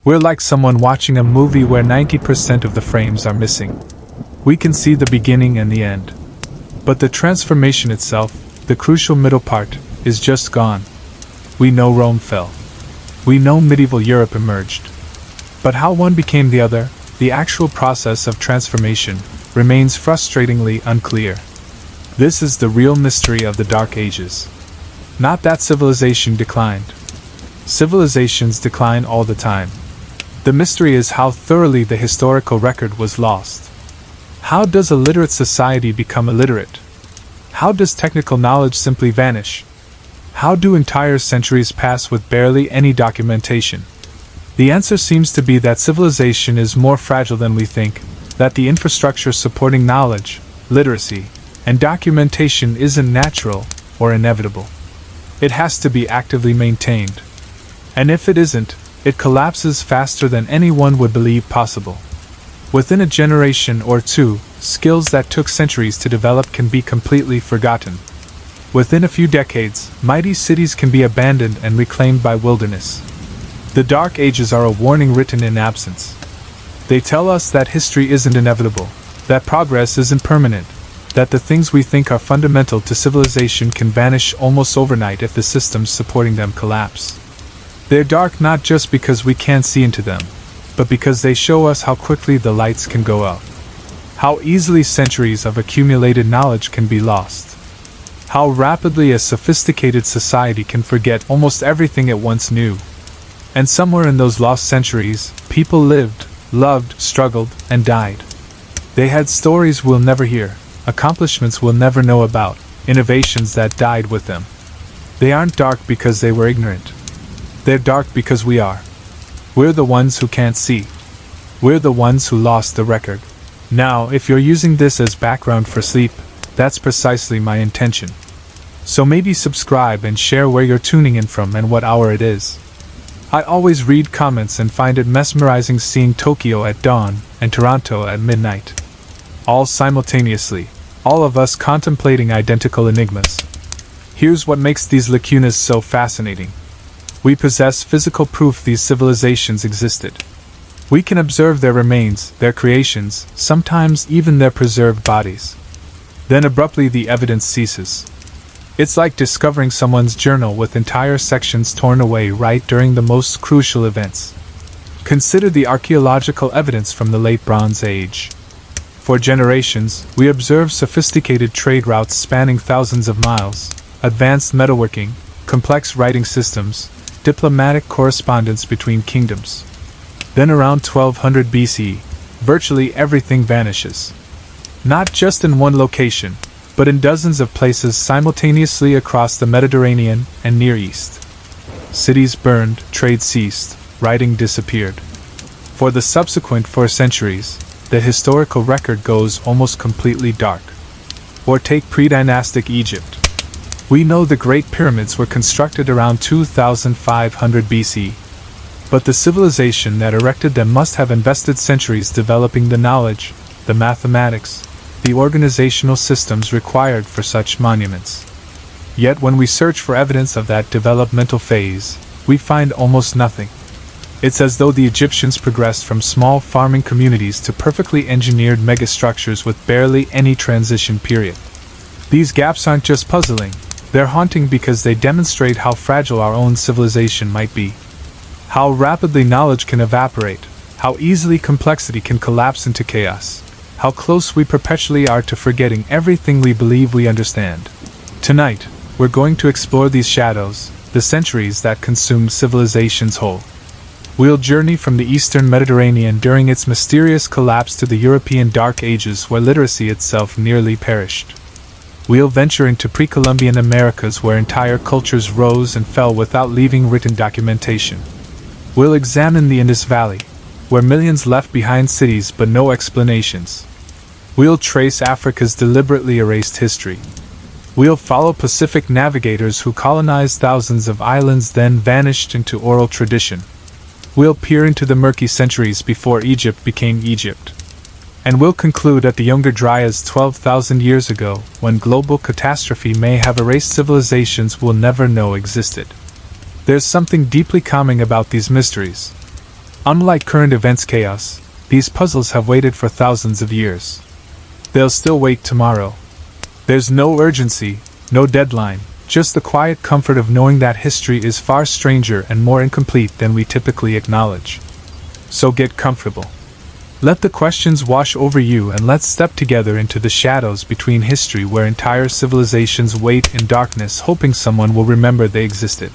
We're like someone watching a movie where 90% of the frames are missing. We can see the beginning and the end. But the transformation itself, the crucial middle part, is just gone. We know Rome fell. We know medieval Europe emerged. But how one became the other, the actual process of transformation, remains frustratingly unclear. This is the real mystery of the Dark Ages. Not that civilization declined. Civilizations decline all the time. The mystery is how thoroughly the historical record was lost. How does a literate society become illiterate? How does technical knowledge simply vanish? How do entire centuries pass with barely any documentation? The answer seems to be that civilization is more fragile than we think, that the infrastructure supporting knowledge, literacy, and documentation isn't natural or inevitable. It has to be actively maintained. And if it isn't, it collapses faster than anyone would believe possible. Within a generation or two, skills that took centuries to develop can be completely forgotten. Within a few decades, mighty cities can be abandoned and reclaimed by wilderness. The Dark Ages are a warning written in absence. They tell us that history isn't inevitable, that progress isn't permanent, that the things we think are fundamental to civilization can vanish almost overnight if the systems supporting them collapse. They're dark not just because we can't see into them, but because they show us how quickly the lights can go out. How easily centuries of accumulated knowledge can be lost. How rapidly a sophisticated society can forget almost everything it once knew. And somewhere in those lost centuries, people lived, loved, struggled, and died. They had stories we'll never hear, accomplishments we'll never know about, innovations that died with them. They aren't dark because they were ignorant. They're dark because we are. We're the ones who can't see. We're the ones who lost the record. Now, if you're using this as background for sleep, that's precisely my intention. So maybe subscribe and share where you're tuning in from and what hour it is. I always read comments and find it mesmerizing seeing Tokyo at dawn and Toronto at midnight. All simultaneously, all of us contemplating identical enigmas. Here's what makes these lacunas so fascinating. We possess physical proof these civilizations existed. We can observe their remains, their creations, sometimes even their preserved bodies. Then abruptly the evidence ceases. It's like discovering someone's journal with entire sections torn away right during the most crucial events. Consider the archaeological evidence from the late Bronze Age. For generations, we observed sophisticated trade routes spanning thousands of miles, advanced metalworking, complex writing systems, diplomatic correspondence between kingdoms. Then around 1200 BC, virtually everything vanishes. Not just in one location, but in dozens of places simultaneously across the Mediterranean and Near East. Cities burned, trade ceased, writing disappeared. For the subsequent 4 centuries, the historical record goes almost completely dark. Or take pre-dynastic Egypt. We know the Great Pyramids were constructed around 2500 BC. But the civilization that erected them must have invested centuries developing the knowledge, the mathematics, the organizational systems required for such monuments. Yet when we search for evidence of that developmental phase, we find almost nothing. It's as though the Egyptians progressed from small farming communities to perfectly engineered megastructures with barely any transition period. These gaps aren't just puzzling, they're haunting because they demonstrate how fragile our own civilization might be. How rapidly knowledge can evaporate, how easily complexity can collapse into chaos, how close we perpetually are to forgetting everything we believe we understand. Tonight, we're going to explore these shadows, the centuries that consumed civilizations whole. We'll journey from the Eastern Mediterranean during its mysterious collapse to the European Dark Ages where literacy itself nearly perished. We'll venture into pre-Columbian Americas where entire cultures rose and fell without leaving written documentation. We'll examine the Indus Valley, where millions left behind cities but no explanations. We'll trace Africa's deliberately erased history. We'll follow Pacific navigators who colonized thousands of islands then vanished into oral tradition. We'll peer into the murky centuries before Egypt became Egypt. And we'll conclude at the Younger Dryas 12,000 years ago, when global catastrophe may have erased civilizations we'll never know existed. There's something deeply calming about these mysteries. Unlike current events chaos, these puzzles have waited for thousands of years. They'll still wait tomorrow. There's no urgency, no deadline, just the quiet comfort of knowing that history is far stranger and more incomplete than we typically acknowledge. So get comfortable. Let the questions wash over you and let's step together into the shadows between history where entire civilizations wait in darkness hoping someone will remember they existed.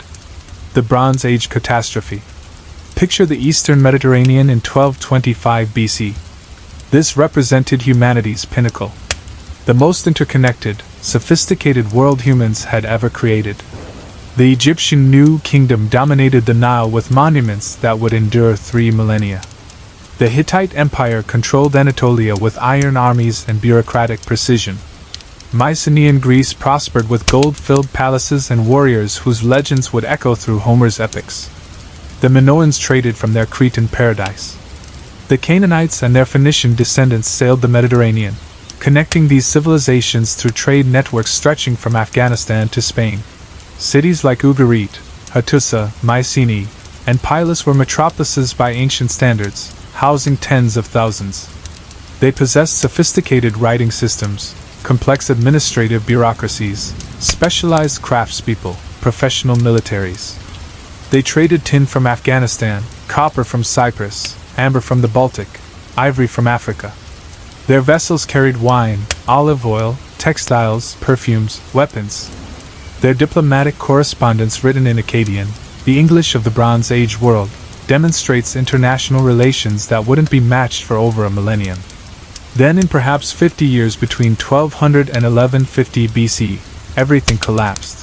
The Bronze Age catastrophe. Picture the Eastern Mediterranean in 1225 BC. This represented humanity's pinnacle. The most interconnected, sophisticated world humans had ever created. The Egyptian New Kingdom dominated the Nile with monuments that would endure 3 millennia. The Hittite Empire controlled Anatolia with iron armies and bureaucratic precision. Mycenaean Greece prospered with gold-filled palaces and warriors whose legends would echo through Homer's epics. The Minoans traded from their Cretan paradise. The Canaanites and their Phoenician descendants sailed the Mediterranean, connecting these civilizations through trade networks stretching from Afghanistan to Spain. Cities like Ugarit, Hattusa, Mycenae, and Pylos were metropolises by ancient standards, housing tens of thousands. They possessed sophisticated writing systems, complex administrative bureaucracies, specialized craftspeople, professional militaries. They traded tin from Afghanistan, copper from Cyprus, amber from the Baltic, ivory from Africa. Their vessels carried wine, olive oil, textiles, perfumes, weapons. Their diplomatic correspondence, written in Akkadian, the English of the Bronze Age world, demonstrates international relations that wouldn't be matched for over a millennium. Then in perhaps 50 years between 1200 and 1150 BC, everything collapsed.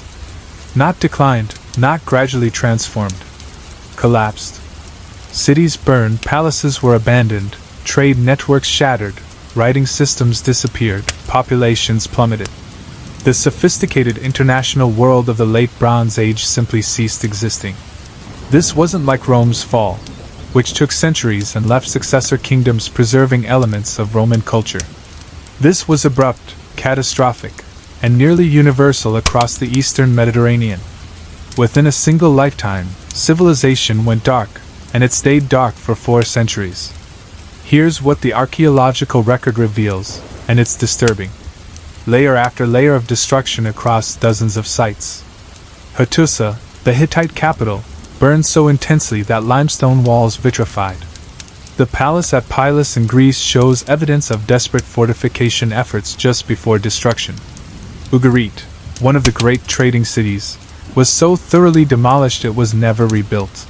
Not declined, not gradually transformed. Collapsed. Cities burned, palaces were abandoned, trade networks shattered, writing systems disappeared, populations plummeted. The sophisticated international world of the late Bronze Age simply ceased existing. This wasn't like Rome's fall, which took centuries and left successor kingdoms preserving elements of Roman culture. This was abrupt, catastrophic, and nearly universal across the Eastern Mediterranean. Within a single lifetime, civilization went dark, and it stayed dark for 4 centuries. Here's what the archaeological record reveals, and it's disturbing. Layer after layer of destruction across dozens of sites. Hattusa, the Hittite capital, burned so intensely that limestone walls vitrified. The palace at Pylos in Greece shows evidence of desperate fortification efforts just before destruction. Ugarit, one of the great trading cities, was so thoroughly demolished it was never rebuilt.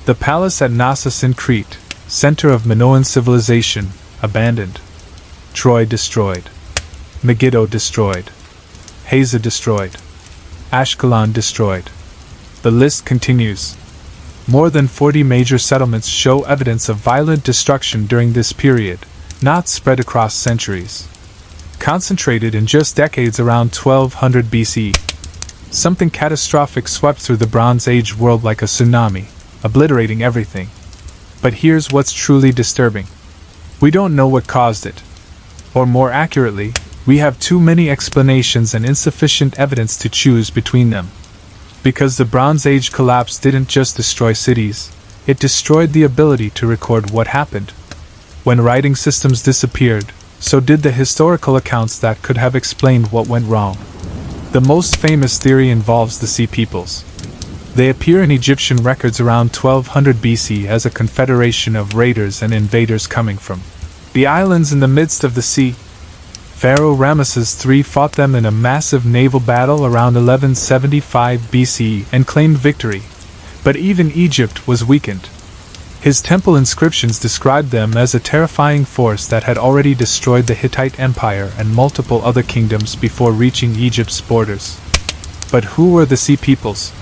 The palace at Knossos in Crete, center of Minoan civilization, abandoned. Troy destroyed. Megiddo destroyed. Heza destroyed. Ashkelon destroyed. The list continues. More than 40 major settlements show evidence of violent destruction during this period, not spread across centuries. Concentrated in just decades around 1200 BC. Something catastrophic swept through the Bronze Age world like a tsunami, obliterating everything. But here's what's truly disturbing. We don't know what caused it. Or more accurately, we have too many explanations and insufficient evidence to choose between them. Because the Bronze Age collapse didn't just destroy cities, it destroyed the ability to record what happened. When writing systems disappeared, so did the historical accounts that could have explained what went wrong. The most famous theory involves the Sea Peoples. They appear in Egyptian records around 1200 BC as a confederation of raiders and invaders coming from the islands in the midst of the sea. Pharaoh Ramesses III fought them in a massive naval battle around 1175 BC and claimed victory, but even Egypt was weakened. His temple inscriptions described them as a terrifying force that had already destroyed the Hittite Empire and multiple other kingdoms before reaching Egypt's borders. But who were the Sea Peoples?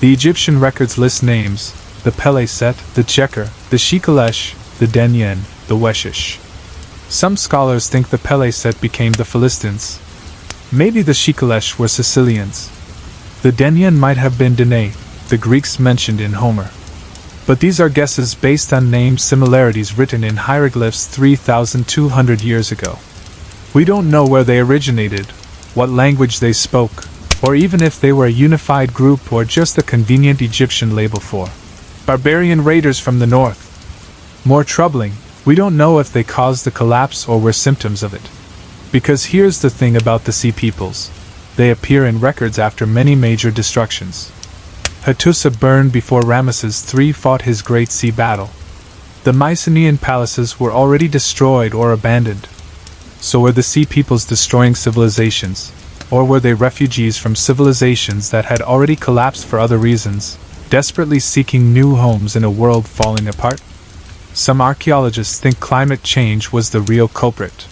The Egyptian records list names: the Peleset, the Cheker, the Shikalesh, the Denyen, the Weshish. Some scholars think the Peleset became the Philistines. Maybe the Shikalesh were Sicilians. The Denyen might have been Danae, the Greeks mentioned in Homer. But these are guesses based on name similarities written in hieroglyphs 3,200 years ago. We don't know where they originated, what language they spoke, or even if they were a unified group or just a convenient Egyptian label for barbarian raiders from the north. More troubling, we don't know if they caused the collapse or were symptoms of it. Because here's the thing about the Sea Peoples. They appear in records after many major destructions. Hattusa burned before Ramesses III fought his Great Sea Battle. The Mycenaean palaces were already destroyed or abandoned. So were the Sea Peoples destroying civilizations, or were they refugees from civilizations that had already collapsed for other reasons, desperately seeking new homes in a world falling apart? Some archaeologists think climate change was the real culprit.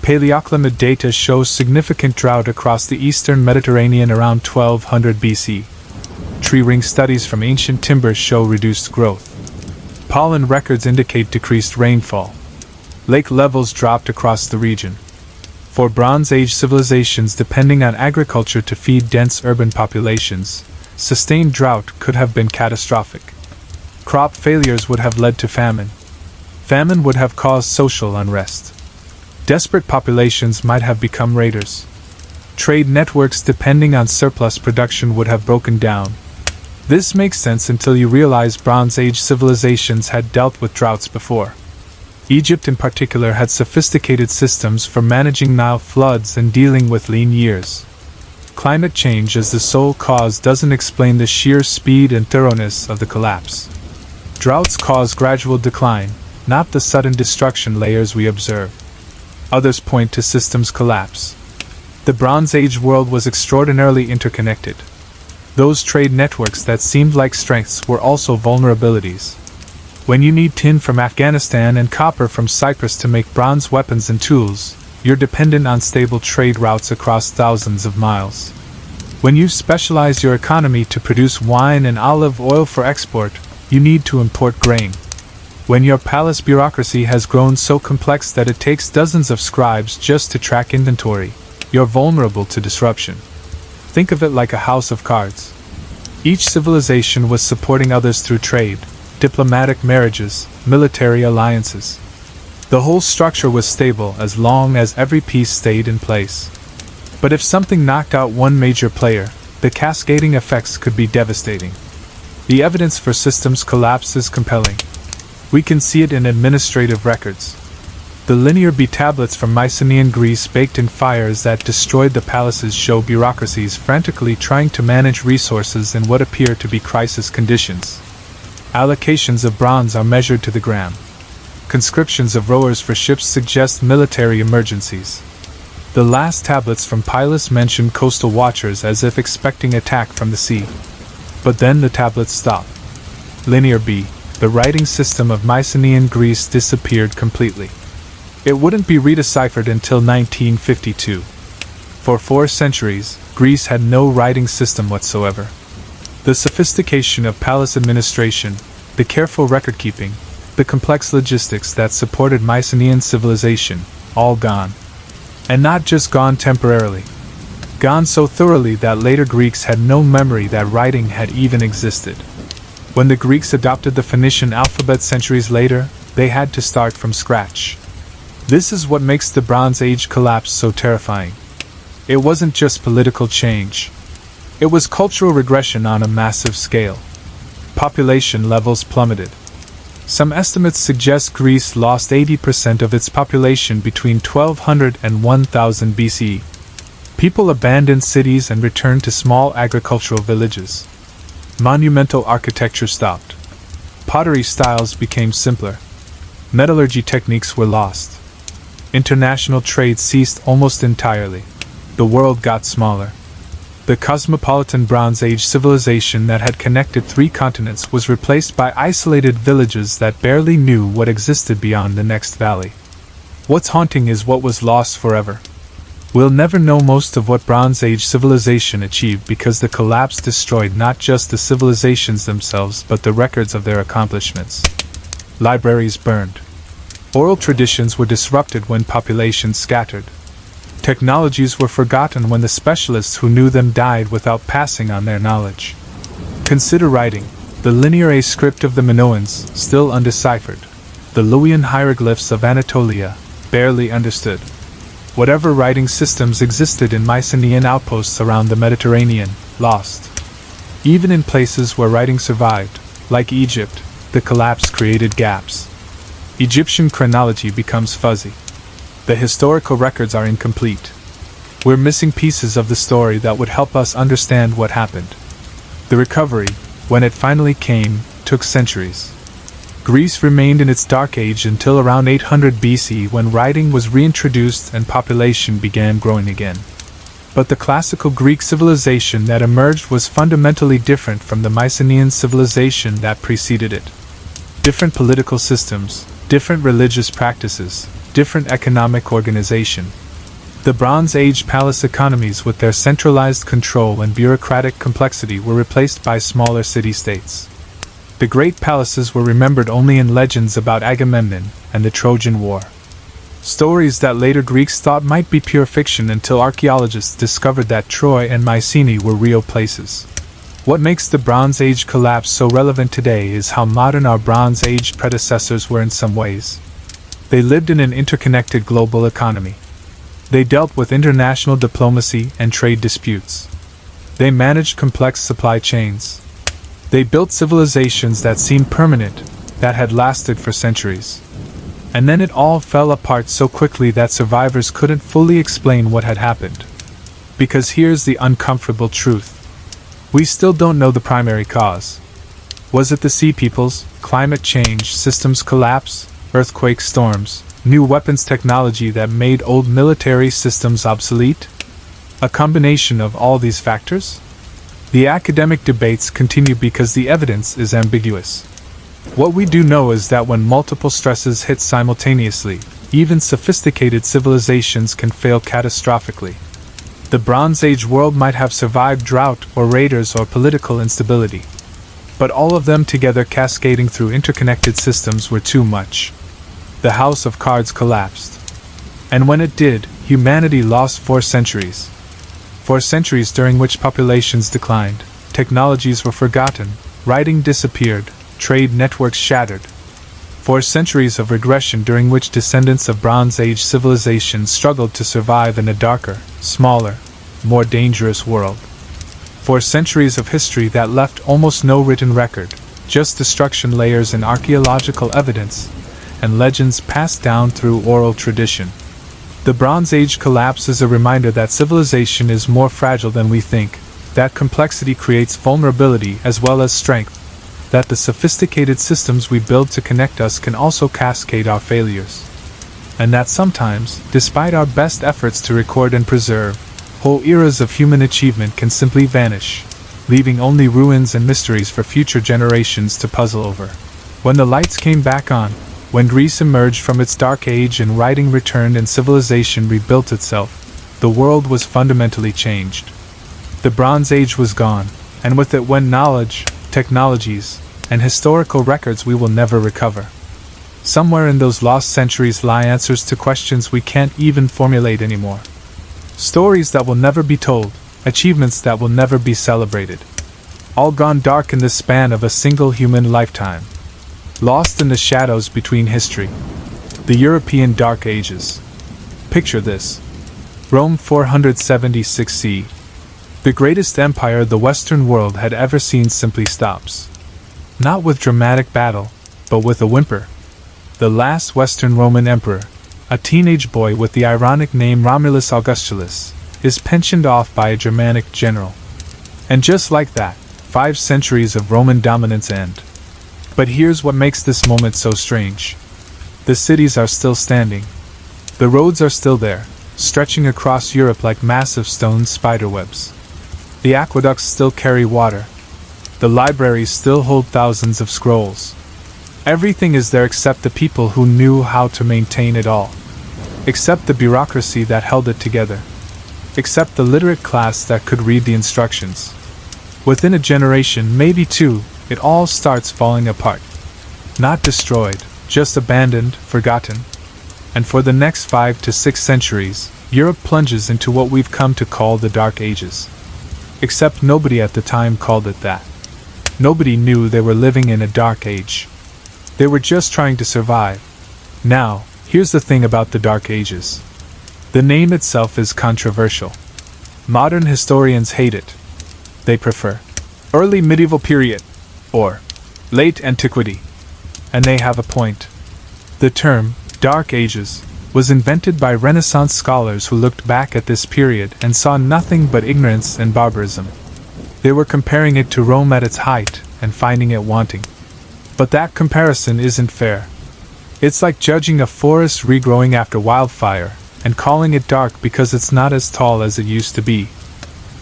Paleoclimate data shows significant drought across the eastern Mediterranean around 1200 BC. Tree ring studies from ancient timbers show reduced growth. Pollen records indicate decreased rainfall. Lake levels dropped across the region. For Bronze Age civilizations depending on agriculture to feed dense urban populations, sustained drought could have been catastrophic. Crop failures would have led to famine. Famine would have caused social unrest. Desperate populations might have become raiders. Trade networks depending on surplus production would have broken down. This makes sense until you realize Bronze Age civilizations had dealt with droughts before. Egypt in particular had sophisticated systems for managing Nile floods and dealing with lean years. Climate change as the sole cause doesn't explain the sheer speed and thoroughness of the collapse. Droughts cause gradual decline, not the sudden destruction layers we observe. Others point to systems collapse. The Bronze Age world was extraordinarily interconnected. Those trade networks that seemed like strengths were also vulnerabilities. When you need tin from Afghanistan and copper from Cyprus to make bronze weapons and tools, you're dependent on stable trade routes across thousands of miles. When you specialize your economy to produce wine and olive oil for export, you need to import grain. When your palace bureaucracy has grown so complex that it takes dozens of scribes just to track inventory, you're vulnerable to disruption. Think of it like a house of cards. Each civilization was supporting others through trade, diplomatic marriages, military alliances. The whole structure was stable as long as every piece stayed in place. But if something knocked out one major player, the cascading effects could be devastating. The evidence for systems collapse is compelling. We can see it in administrative records. The linear B tablets from Mycenaean Greece baked in fires that destroyed the palaces show bureaucracies frantically trying to manage resources in what appear to be crisis conditions. Allocations of bronze are measured to the gram. Conscriptions of rowers for ships suggest military emergencies. The last tablets from Pilus mention coastal watchers as if expecting attack from the sea. But then the tablets stop. Linear B, the writing system of Mycenaean Greece, disappeared completely. It wouldn't be redeciphered until 1952. For 4 centuries, Greece had no writing system whatsoever. The sophistication of palace administration, the careful record-keeping, the complex logistics that supported Mycenaean civilization, all gone. And not just gone temporarily. Gone so thoroughly that later Greeks had no memory that writing had even existed. When the Greeks adopted the Phoenician alphabet centuries later, they had to start from scratch. This is what makes the Bronze Age collapse so terrifying. It wasn't just political change. It was cultural regression on a massive scale. Population levels plummeted. Some estimates suggest Greece lost 80% of its population between 1200 and 1000 BCE. People abandoned cities and returned to small agricultural villages. Monumental architecture stopped. Pottery styles became simpler. Metallurgy techniques were lost. International trade ceased almost entirely. The world got smaller. The cosmopolitan Bronze Age civilization that had connected 3 continents was replaced by isolated villages that barely knew what existed beyond the next valley. What's haunting is what was lost forever. We'll never know most of what Bronze Age civilization achieved because the collapse destroyed not just the civilizations themselves but the records of their accomplishments. Libraries burned. Oral traditions were disrupted when populations scattered. Technologies were forgotten when the specialists who knew them died without passing on their knowledge. Consider writing, the linear A script of the Minoans, still undeciphered. The Luwian hieroglyphs of Anatolia, barely understood. Whatever writing systems existed in Mycenaean outposts around the Mediterranean, lost. Even in places where writing survived, like Egypt, the collapse created gaps. Egyptian chronology becomes fuzzy. The historical records are incomplete. We're missing pieces of the story that would help us understand what happened. The recovery, when it finally came, took centuries. Greece remained in its dark age until around 800 BC, when writing was reintroduced and population began growing again. But the classical Greek civilization that emerged was fundamentally different from the Mycenaean civilization that preceded it. Different political systems, different religious practices, different economic organization. The Bronze Age palace economies with their centralized control and bureaucratic complexity were replaced by smaller city-states. The great palaces were remembered only in legends about Agamemnon and the Trojan War. Stories that later Greeks thought might be pure fiction until archaeologists discovered that Troy and Mycenae were real places. What makes the Bronze Age collapse so relevant today is how modern our Bronze Age predecessors were in some ways. They lived in an interconnected global economy. They dealt with international diplomacy and trade disputes. They managed complex supply chains. They built civilizations that seemed permanent, that had lasted for centuries. And then it all fell apart so quickly that survivors couldn't fully explain what had happened. Because here's the uncomfortable truth. We still don't know the primary cause. Was it the sea peoples, climate change, systems collapse, earthquake storms, new weapons technology that made old military systems obsolete? A combination of all these factors? The academic debates continue because the evidence is ambiguous. What we do know is that when multiple stresses hit simultaneously, even sophisticated civilizations can fail catastrophically. The Bronze Age world might have survived drought or raiders or political instability. But all of them together cascading through interconnected systems were too much. The house of cards collapsed. And when it did, humanity lost 4 centuries. 4 centuries during which populations declined, technologies were forgotten, writing disappeared, trade networks shattered. 4 centuries of regression during which descendants of Bronze Age civilizations struggled to survive in a darker, smaller, more dangerous world. 4 centuries of history that left almost no written record, just destruction layers in archaeological evidence, and legends passed down through oral tradition. The Bronze Age collapse is a reminder that civilization is more fragile than we think, that complexity creates vulnerability as well as strength, that the sophisticated systems we build to connect us can also cascade our failures, and that sometimes, despite our best efforts to record and preserve, whole eras of human achievement can simply vanish, leaving only ruins and mysteries for future generations to puzzle over. When the lights came back on, when Greece emerged from its dark age and writing returned and civilization rebuilt itself, the world was fundamentally changed. The Bronze Age was gone, and with it went knowledge, technologies, and historical records we will never recover. Somewhere in those lost centuries lie answers to questions we can't even formulate anymore. Stories that will never be told, achievements that will never be celebrated. All gone dark in the span of a single human lifetime. Lost in the shadows between history. The European Dark Ages. Picture this. Rome 476 CE. The greatest empire the Western world had ever seen simply stops. Not with dramatic battle, but with a whimper. The last Western Roman emperor, a teenage boy with the ironic name Romulus Augustulus, is pensioned off by a Germanic general. And just like that, 5 centuries of Roman dominance end. But here's what makes this moment so strange. The cities are still standing. The roads are still there, stretching across Europe like massive stone spiderwebs. The aqueducts still carry water. The libraries still hold thousands of scrolls. Everything is there except the people who knew how to maintain it all. Except the bureaucracy that held it together. Except the literate class that could read the instructions. Within a generation, maybe 2, it all starts falling apart. Not destroyed, just abandoned, forgotten. And for the next 5 to 6 centuries, Europe plunges into what we've come to call the Dark Ages. Except nobody at the time called it that. Nobody knew they were living in a dark age. They were just trying to survive. Now, here's the thing about the Dark Ages. The name itself is controversial. Modern historians hate it. They prefer early medieval period, or late antiquity. And they have a point. The term, Dark Ages, was invented by Renaissance scholars who looked back at this period and saw nothing but ignorance and barbarism. They were comparing it to Rome at its height and finding it wanting. But that comparison isn't fair. It's like judging a forest regrowing after wildfire and calling it dark because it's not as tall as it used to be.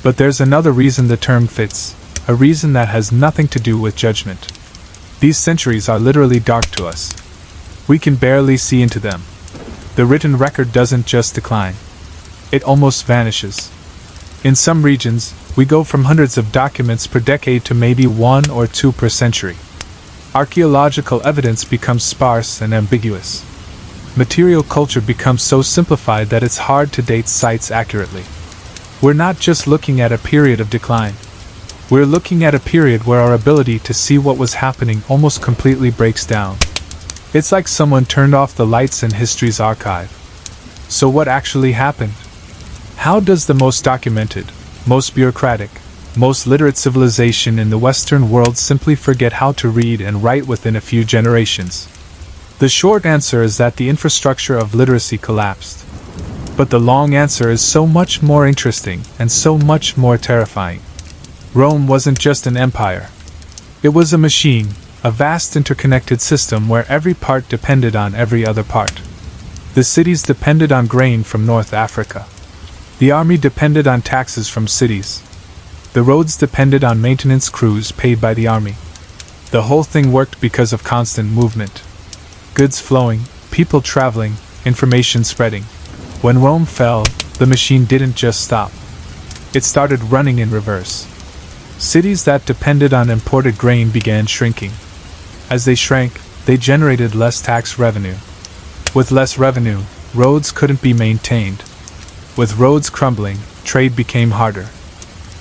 But there's another reason the term fits, a reason that has nothing to do with judgment. These centuries are literally dark to us. We can barely see into them. The written record doesn't just decline. It almost vanishes. In some regions, we go from hundreds of documents per decade to maybe 1 or 2 per century. Archaeological evidence becomes sparse and ambiguous. Material culture becomes so simplified that it's hard to date sites accurately. We're not just looking at a period of decline. We're looking at a period where our ability to see what was happening almost completely breaks down. It's like someone turned off the lights in history's archive. So what actually happened? How does the most documented, most bureaucratic, most literate civilization in the Western world simply forget how to read and write within a few generations? The short answer is that the infrastructure of literacy collapsed. But the long answer is so much more interesting and so much more terrifying. Rome wasn't just an empire. It was a machine, a vast interconnected system where every part depended on every other part. The cities depended on grain from North Africa. The army depended on taxes from cities. The roads depended on maintenance crews paid by the army. The whole thing worked because of constant movement. Goods flowing, people traveling, information spreading. When Rome fell, the machine didn't just stop. It started running in reverse. Cities that depended on imported grain began shrinking. As they shrank, they generated less tax revenue. With less revenue, roads couldn't be maintained. With roads crumbling, trade became harder.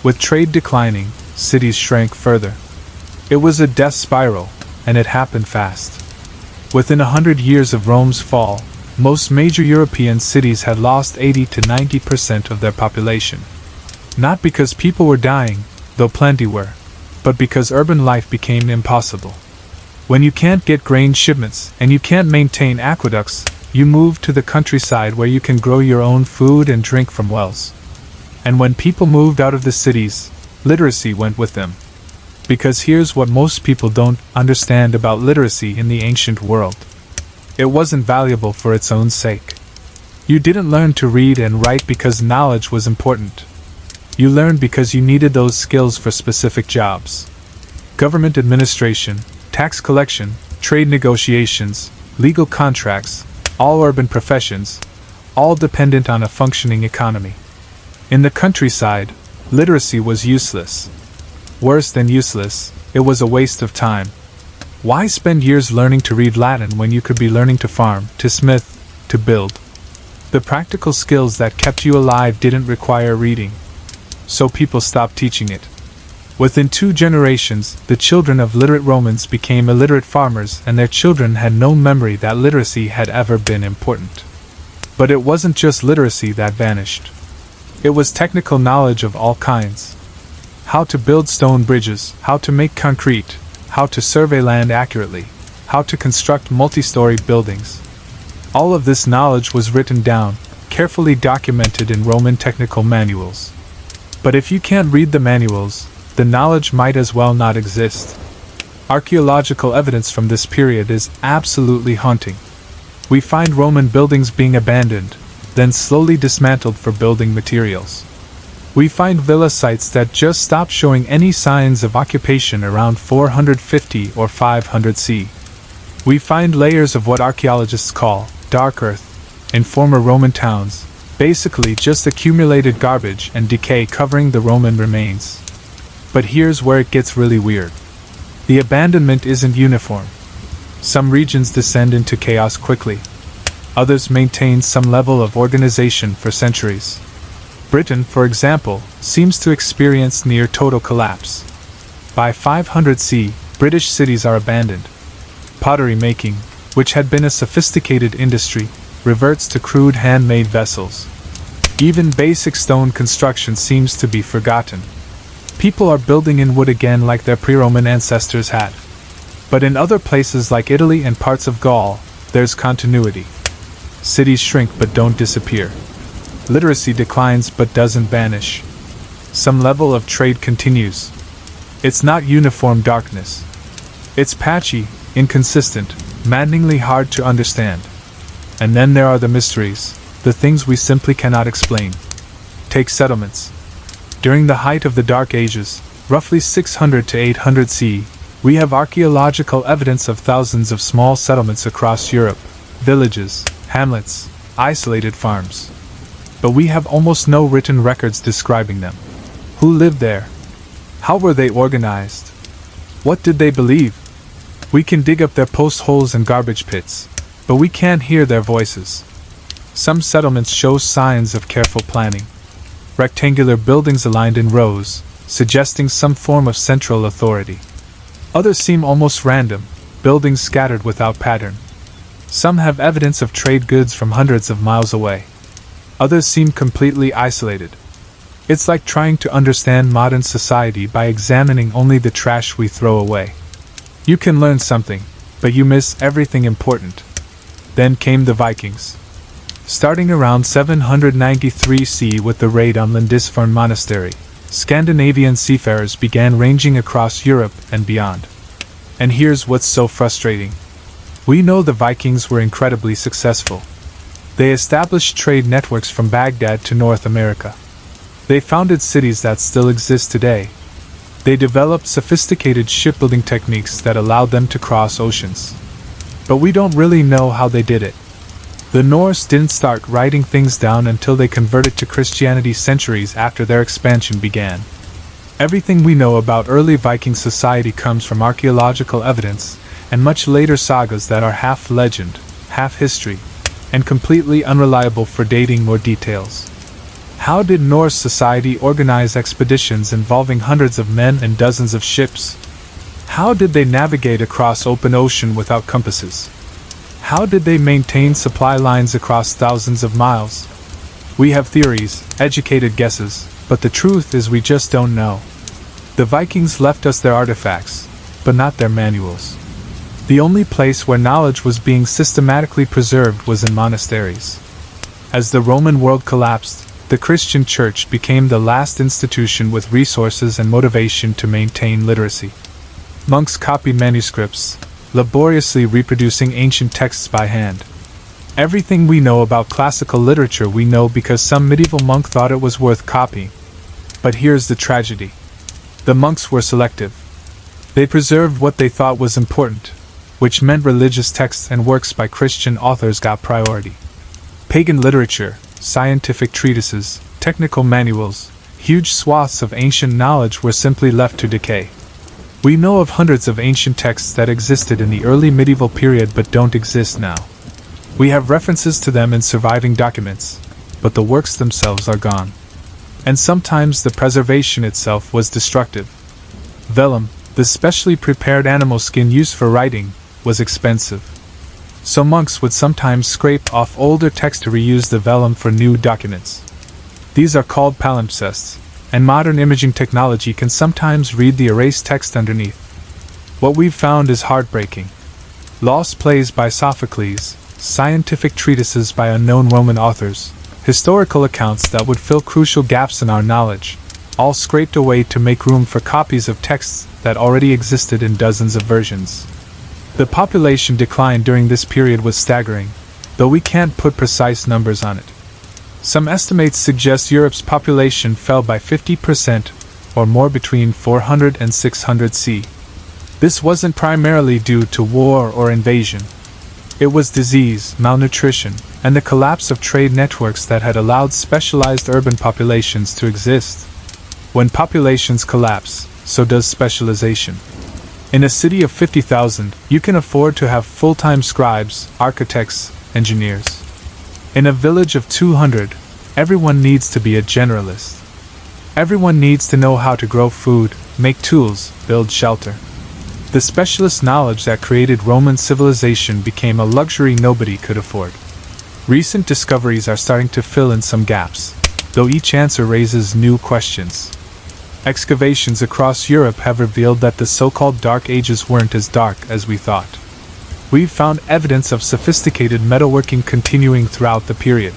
With trade declining, cities shrank further. It was a death spiral, and it happened fast. Within 100 years of Rome's fall, most major European cities had lost 80 to 90% of their population. Not because people were dying, though plenty were, but because urban life became impossible. When you can't get grain shipments and you can't maintain aqueducts, you move to the countryside where you can grow your own food and drink from wells. And when people moved out of the cities, literacy went with them. Because here's what most people don't understand about literacy in the ancient world. It wasn't valuable for its own sake. You didn't learn to read and write because knowledge was important. You learned because you needed those skills for specific jobs. Government administration, tax collection, trade negotiations, legal contracts, all urban professions, all dependent on a functioning economy. In the countryside, literacy was useless. Worse than useless, it was a waste of time. Why spend years learning to read Latin when you could be learning to farm, to smith, to build? The practical skills that kept you alive didn't require reading. So people stopped teaching it. Within 2 generations, the children of literate Romans became illiterate farmers, and their children had no memory that literacy had ever been important. But it wasn't just literacy that vanished. It was technical knowledge of all kinds. How to build stone bridges, how to make concrete, how to survey land accurately, how to construct multi-story buildings. All of this knowledge was written down, carefully documented in Roman technical manuals. But if you can't read the manuals, the knowledge might as well not exist. Archaeological evidence from this period is absolutely haunting. We find Roman buildings being abandoned, then slowly dismantled for building materials. We find villa sites that just stopped showing any signs of occupation around 450 or 500 CE. We find layers of what archaeologists call dark earth in former Roman towns, basically just accumulated garbage and decay covering the Roman remains. But here's where it gets really weird. The abandonment isn't uniform. Some regions descend into chaos quickly. Others maintain some level of organization for centuries. Britain, for example, seems to experience near total collapse. By 500 CE, British cities are abandoned. Pottery making, which had been a sophisticated industry, reverts to crude handmade vessels. Even basic stone construction seems to be forgotten. People are building in wood again like their pre-Roman ancestors had. But in other places like Italy and parts of Gaul, there's continuity. Cities shrink but don't disappear. Literacy declines but doesn't vanish. Some level of trade continues. It's not uniform darkness. It's patchy, inconsistent, maddeningly hard to understand. And then there are the mysteries, the things we simply cannot explain. Take settlements. During the height of the Dark Ages, roughly 600 to 800 CE, we have archaeological evidence of thousands of small settlements across Europe, villages, hamlets, isolated farms. But we have almost no written records describing them. Who lived there? How were they organized? What did they believe? We can dig up their post holes and garbage pits, but we can't hear their voices. Some settlements show signs of careful planning. Rectangular buildings aligned in rows, suggesting some form of central authority. Others seem almost random, buildings scattered without pattern. Some have evidence of trade goods from hundreds of miles away. Others seem completely isolated. It's like trying to understand modern society by examining only the trash we throw away. You can learn something, but you miss everything important. Then came the Vikings. Starting around 793 CE with the raid on Lindisfarne Monastery, Scandinavian seafarers began ranging across Europe and beyond. And here's what's so frustrating. We know the Vikings were incredibly successful. They established trade networks from Baghdad to North America. They founded cities that still exist today. They developed sophisticated shipbuilding techniques that allowed them to cross oceans. But we don't really know how they did it. The Norse didn't start writing things down until they converted to Christianity centuries after their expansion began. Everything we know about early Viking society comes from archaeological evidence and much later sagas that are half legend, half history, and completely unreliable for dating or details. How did Norse society organize expeditions involving hundreds of men and dozens of ships? How did they navigate across open ocean without compasses? How did they maintain supply lines across thousands of miles? We have theories, educated guesses, but the truth is we just don't know. The Vikings left us their artifacts, but not their manuals. The only place where knowledge was being systematically preserved was in monasteries. As the Roman world collapsed, the Christian Church became the last institution with resources and motivation to maintain literacy. Monks copied manuscripts, laboriously reproducing ancient texts by hand. Everything we know about classical literature we know because some medieval monk thought it was worth copying. But here's the tragedy. The monks were selective. They preserved what they thought was important, which meant religious texts and works by Christian authors got priority. Pagan literature, scientific treatises, technical manuals, huge swaths of ancient knowledge were simply left to decay. We know of hundreds of ancient texts that existed in the early medieval period but don't exist now. We have references to them in surviving documents, but the works themselves are gone. And sometimes the preservation itself was destructive. Vellum, the specially prepared animal skin used for writing, was expensive. So monks would sometimes scrape off older text to reuse the vellum for new documents. These are called palimpsests, and modern imaging technology can sometimes read the erased text underneath. What we've found is heartbreaking. Lost plays by Sophocles, scientific treatises by unknown Roman authors, historical accounts that would fill crucial gaps in our knowledge, all scraped away to make room for copies of texts that already existed in dozens of versions. The population decline during this period was staggering, though we can't put precise numbers on it. Some estimates suggest Europe's population fell by 50% or more between 400 and 600 CE. This wasn't primarily due to war or invasion. It was disease, malnutrition, and the collapse of trade networks that had allowed specialized urban populations to exist. When populations collapse, so does specialization. In a city of 50,000, you can afford to have full-time scribes, architects, engineers. In a village of 200, everyone needs to be a generalist. Everyone needs to know how to grow food, make tools, build shelter. The specialist knowledge that created Roman civilization became a luxury nobody could afford. Recent discoveries are starting to fill in some gaps, though each answer raises new questions. Excavations across Europe have revealed that the so-called Dark Ages weren't as dark as we thought. We've found evidence of sophisticated metalworking continuing throughout the period.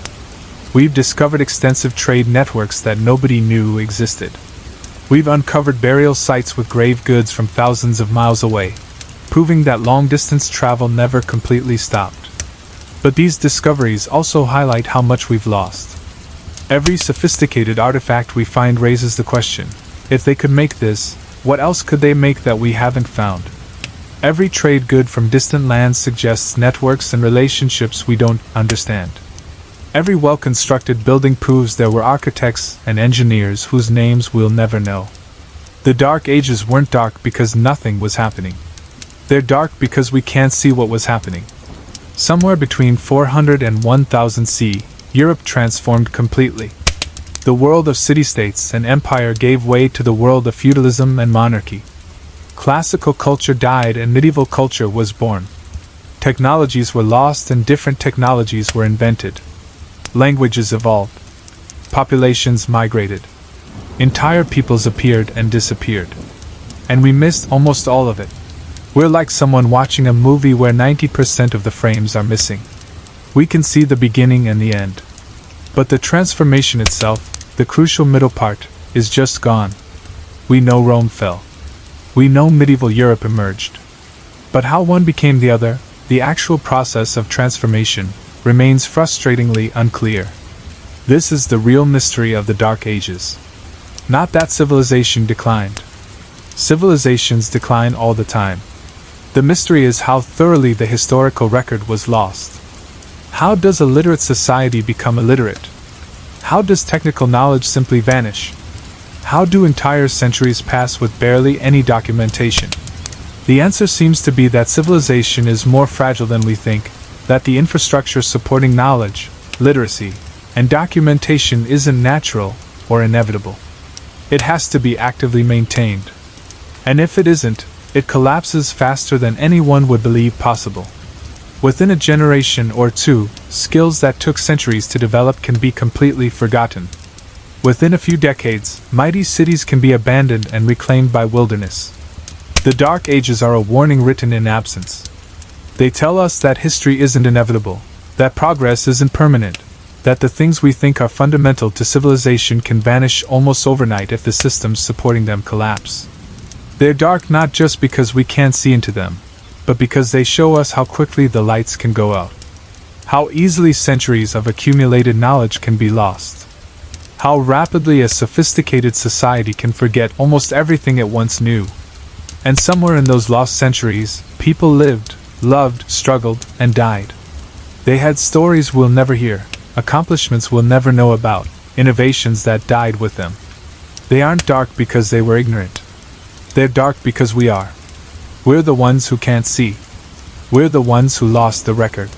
We've discovered extensive trade networks that nobody knew existed. We've uncovered burial sites with grave goods from thousands of miles away, proving that long-distance travel never completely stopped. But these discoveries also highlight how much we've lost. Every sophisticated artifact we find raises the question, if they could make this, what else could they make that we haven't found? Every trade good from distant lands suggests networks and relationships we don't understand. Every well-constructed building proves there were architects and engineers whose names we'll never know. The Dark Ages weren't dark because nothing was happening. They're dark because we can't see what was happening. Somewhere between 400 and 1000 CE, Europe transformed completely. The world of city-states and empire gave way to the world of feudalism and monarchy. Classical culture died and medieval culture was born. Technologies were lost and different technologies were invented. Languages evolved. Populations migrated. Entire peoples appeared and disappeared. And we missed almost all of it. We're like someone watching a movie where 90% of the frames are missing. We can see the beginning and the end. But the transformation itself, the crucial middle part, is just gone. We know Rome fell. We know medieval Europe emerged. But how one became the other, the actual process of transformation, remains frustratingly unclear. This is the real mystery of the Dark Ages. Not that civilization declined. Civilizations decline all the time. The mystery is how thoroughly the historical record was lost. How does a literate society become illiterate? How does technical knowledge simply vanish? How do entire centuries pass with barely any documentation? The answer seems to be that civilization is more fragile than we think, that the infrastructure supporting knowledge, literacy, and documentation isn't natural or inevitable. It has to be actively maintained. And if it isn't, it collapses faster than anyone would believe possible. Within a generation or two, skills that took centuries to develop can be completely forgotten. Within a few decades, mighty cities can be abandoned and reclaimed by wilderness. The Dark Ages are a warning written in absence. They tell us that history isn't inevitable, that progress isn't permanent, that the things we think are fundamental to civilization can vanish almost overnight if the systems supporting them collapse. They're dark not just because we can't see into them, but because they show us how quickly the lights can go out. How easily centuries of accumulated knowledge can be lost. How rapidly a sophisticated society can forget almost everything it once knew. And somewhere in those lost centuries, people lived, loved, struggled, and died. They had stories we'll never hear, accomplishments we'll never know about, innovations that died with them. They aren't dark because they were ignorant. They're dark because we are. We're the ones who can't see. We're the ones who lost the record.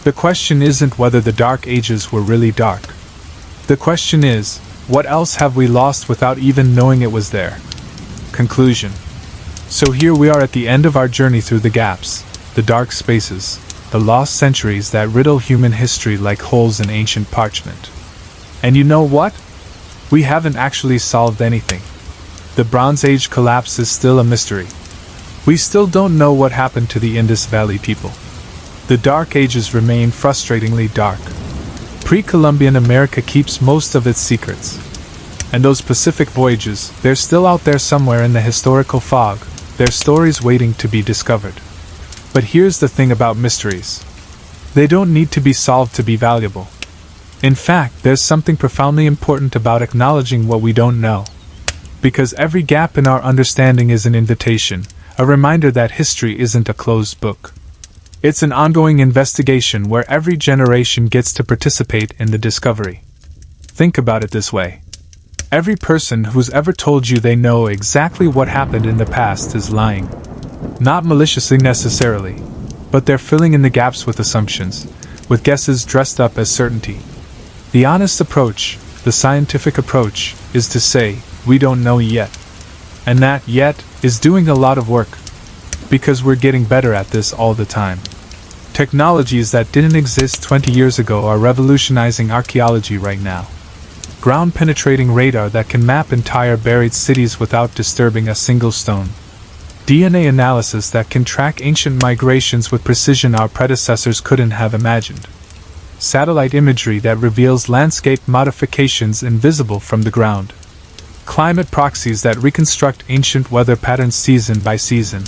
The question isn't whether the Dark Ages were really dark. The question is, what else have we lost without even knowing it was there? Conclusion. So here we are at the end of our journey through the gaps, the dark spaces, the lost centuries that riddle human history like holes in ancient parchment. And you know what? We haven't actually solved anything. The Bronze Age collapse is still a mystery. We still don't know what happened to the Indus Valley people. The Dark Ages remain frustratingly dark. Pre-Columbian America keeps most of its secrets. And those Pacific voyages, they're still out there somewhere in the historical fog, their stories waiting to be discovered. But here's the thing about mysteries. They don't need to be solved to be valuable. In fact, there's something profoundly important about acknowledging what we don't know. Because every gap in our understanding is an invitation, a reminder that history isn't a closed book. It's an ongoing investigation where every generation gets to participate in the discovery. Think about it this way. Every person who's ever told you they know exactly what happened in the past is lying. Not maliciously necessarily, but they're filling in the gaps with assumptions, with guesses dressed up as certainty. The honest approach, the scientific approach, is to say, we don't know yet. And that yet is doing a lot of work. Because we're getting better at this all the time. Technologies that didn't exist 20 years ago are revolutionizing archaeology right now. Ground-penetrating radar that can map entire buried cities without disturbing a single stone. DNA analysis that can track ancient migrations with precision our predecessors couldn't have imagined. Satellite imagery that reveals landscape modifications invisible from the ground. Climate proxies that reconstruct ancient weather patterns season by season.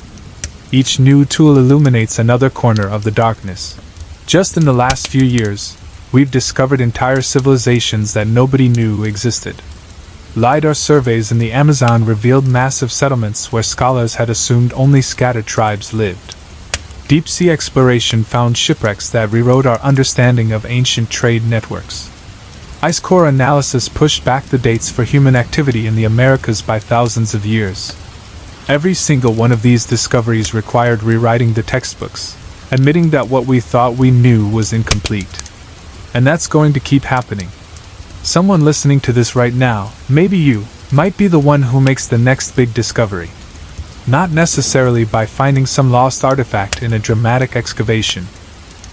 Each new tool illuminates another corner of the darkness. Just in the last few years, we've discovered entire civilizations that nobody knew existed. LiDAR surveys in the Amazon revealed massive settlements where scholars had assumed only scattered tribes lived. Deep-sea exploration found shipwrecks that rewrote our understanding of ancient trade networks. Ice core analysis pushed back the dates for human activity in the Americas by thousands of years. Every single one of these discoveries required rewriting the textbooks, admitting that what we thought we knew was incomplete. And that's going to keep happening. Someone listening to this right now, maybe you, might be the one who makes the next big discovery. Not necessarily by finding some lost artifact in a dramatic excavation.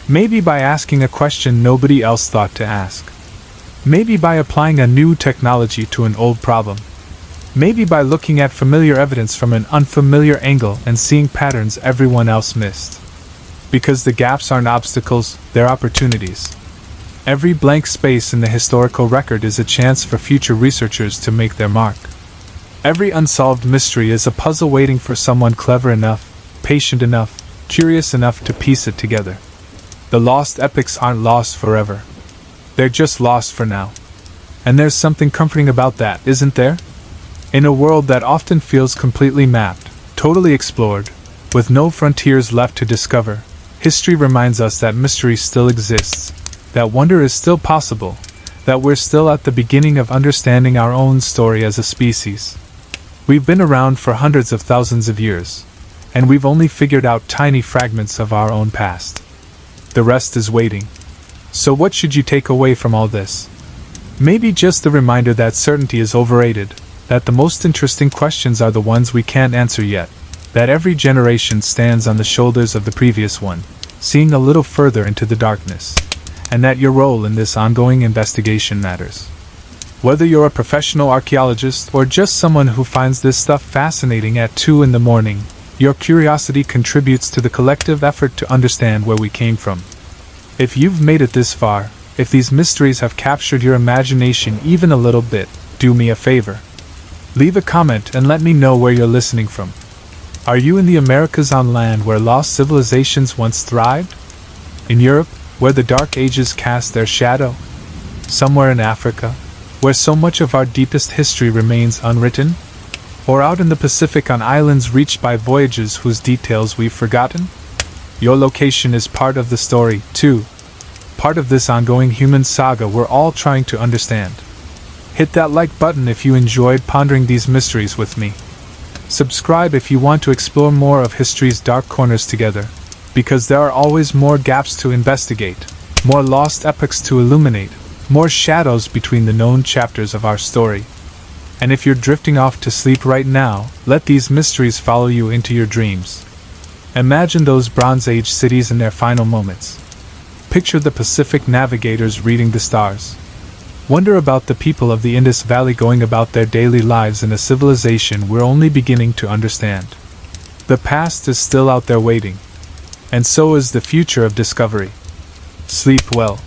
Maybe by asking a question nobody else thought to ask. Maybe by applying a new technology to an old problem. Maybe by looking at familiar evidence from an unfamiliar angle and seeing patterns everyone else missed. Because the gaps aren't obstacles, they're opportunities. Every blank space in the historical record is a chance for future researchers to make their mark. Every unsolved mystery is a puzzle waiting for someone clever enough, patient enough, curious enough to piece it together. The lost epics aren't lost forever. They're just lost for now. And there's something comforting about that, isn't there? In a world that often feels completely mapped, totally explored, with no frontiers left to discover, history reminds us that mystery still exists, that wonder is still possible, that we're still at the beginning of understanding our own story as a species. We've been around for hundreds of thousands of years, and we've only figured out tiny fragments of our own past. The rest is waiting. So what should you take away from all this? Maybe just the reminder that certainty is overrated, that the most interesting questions are the ones we can't answer yet, that every generation stands on the shoulders of the previous one, seeing a little further into the darkness, and that your role in this ongoing investigation matters. Whether you're a professional archaeologist or just someone who finds this stuff fascinating at 2 in the morning, your curiosity contributes to the collective effort to understand where we came from. If you've made it this far, if these mysteries have captured your imagination even a little bit, do me a favor. Leave a comment and let me know where you're listening from. Are you in the Americas on land where lost civilizations once thrived? In Europe, where the Dark Ages cast their shadow? Somewhere in Africa, where so much of our deepest history remains unwritten? Or out in the Pacific on islands reached by voyages whose details we've forgotten? Your location is part of the story, too. Part of this ongoing human saga we're all trying to understand. Hit that like button if you enjoyed pondering these mysteries with me. Subscribe if you want to explore more of history's dark corners together, because there are always more gaps to investigate, more lost epochs to illuminate, more shadows between the known chapters of our story. And if you're drifting off to sleep right now, let these mysteries follow you into your dreams. Imagine those Bronze Age cities in their final moments. Picture the Pacific navigators reading the stars. Wonder about the people of the Indus Valley going about their daily lives in a civilization we're only beginning to understand. The past is still out there waiting. And so is the future of discovery. Sleep well.